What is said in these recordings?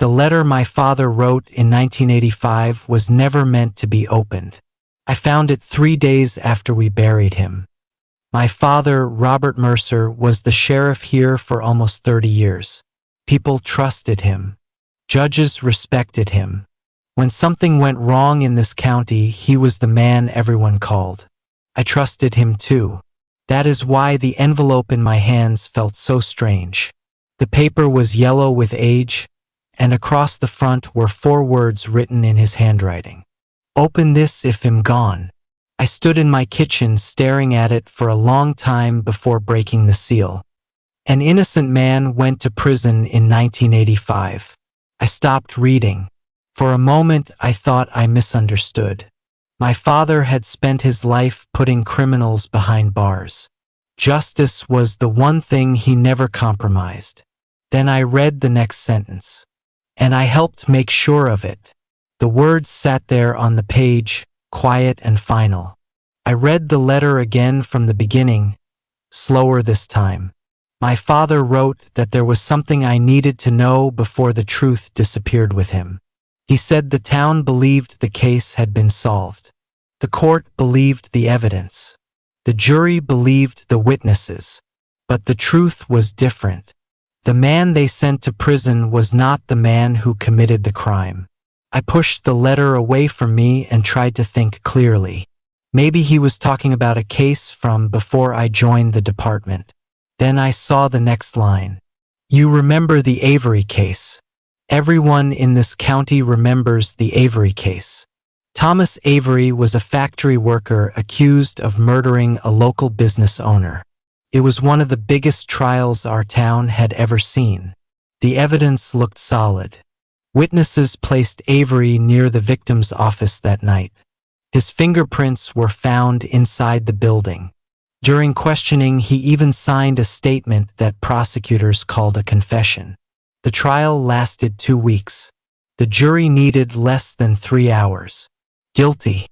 The letter my father wrote in 1985 was never meant to be opened. I found it 3 days after we buried him. My father, Robert Mercer, was the sheriff here for almost 30 years. People trusted him. Judges respected him. When something went wrong in this county, he was the man everyone called. I trusted him too. That is why the envelope in my hands felt so strange. The paper was yellow with age, and across the front were 4 words written in his handwriting. "Open this if I'm gone." I stood in my kitchen staring at it for a long time before breaking the seal. An innocent man went to prison in 1985. I stopped reading. For a moment, I thought I misunderstood. My father had spent his life putting criminals behind bars. Justice was the one thing he never compromised. Then I read the next sentence. And I helped make sure of it. The words sat there on the page, quiet and final. I read the letter again from the beginning, slower this time. My father wrote that there was something I needed to know before the truth disappeared with him. He said the town believed the case had been solved. The court believed the evidence. The jury believed the witnesses. But the truth was different. The man they sent to prison was not the man who committed the crime. I pushed the letter away from me and tried to think clearly. Maybe he was talking about a case from before I joined the department. Then I saw the next line. You remember the Avery case. Everyone in this county remembers the Avery case. Thomas Avery was a factory worker accused of murdering a local business owner. It was one of the biggest trials our town had ever seen. The evidence looked solid. Witnesses placed Avery near the victim's office that night. His fingerprints were found inside the building. During questioning, he even signed a statement that prosecutors called a confession. The trial lasted 2 weeks. The jury needed less than 3 hours. Guilty.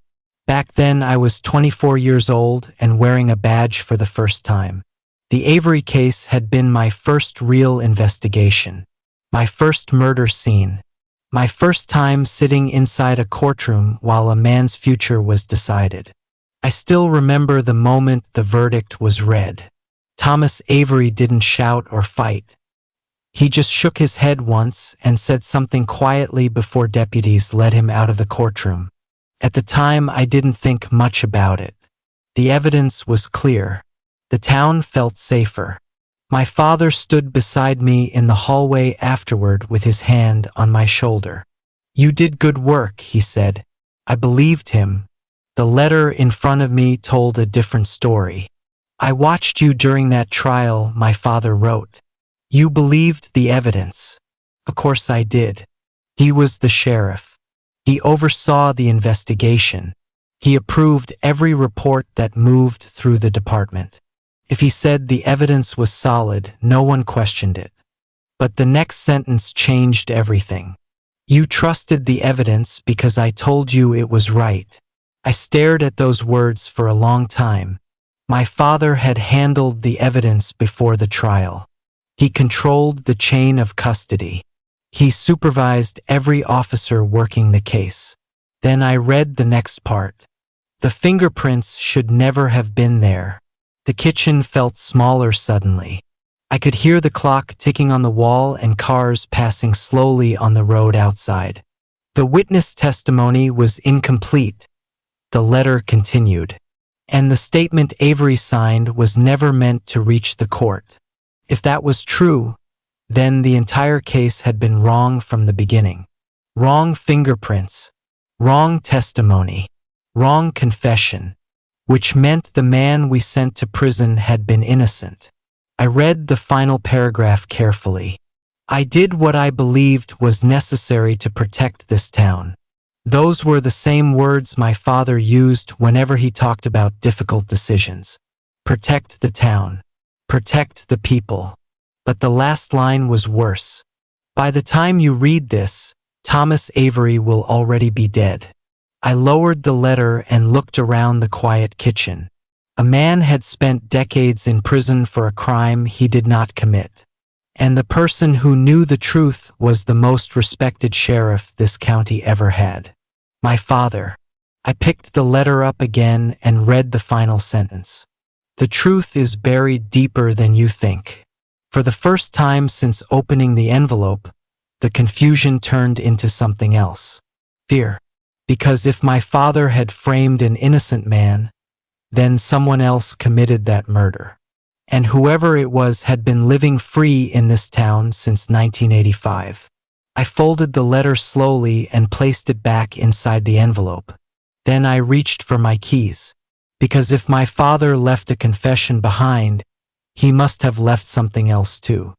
Back then, I was 24 years old and wearing a badge for the first time. The Avery case had been my first real investigation, my first murder scene, my first time sitting inside a courtroom while a man's future was decided. I still remember the moment the verdict was read. Thomas Avery didn't shout or fight. He just shook his head once and said something quietly before deputies led him out of the courtroom. At the time, I didn't think much about it. The evidence was clear. The town felt safer. My father stood beside me in the hallway afterward with his hand on my shoulder. You did good work, he said. I believed him. The letter in front of me told a different story. I watched you during that trial, my father wrote. You believed the evidence. Of course I did. He was the sheriff. He oversaw the investigation. He approved every report that moved through the department. If he said the evidence was solid, no one questioned it. But the next sentence changed everything. You trusted the evidence because I told you it was right. I stared at those words for a long time. My father had handled the evidence before the trial. He controlled the chain of custody. He supervised every officer working the case. Then I read the next part. The fingerprints should never have been there. The kitchen felt smaller suddenly. I could hear the clock ticking on the wall and cars passing slowly on the road outside. The witness testimony was incomplete. The letter continued. And the statement Avery signed was never meant to reach the court. If that was true, then the entire case had been wrong from the beginning. Wrong fingerprints, wrong testimony, wrong confession, which meant the man we sent to prison had been innocent. I read the final paragraph carefully. I did what I believed was necessary to protect this town. Those were the same words my father used whenever he talked about difficult decisions. Protect the town. Protect the people. But the last line was worse. By the time you read this, Thomas Avery will already be dead. I lowered the letter and looked around the quiet kitchen. A man had spent decades in prison for a crime he did not commit. And the person who knew the truth was the most respected sheriff this county ever had. My father. I picked the letter up again and read the final sentence. The truth is buried deeper than you think. For the first time since opening the envelope, the confusion turned into something else. Fear. Because if my father had framed an innocent man, then someone else committed that murder. And whoever it was had been living free in this town since 1985. I folded the letter slowly and placed it back inside the envelope. Then I reached for my keys, because if my father left a confession behind, he must have left something else too.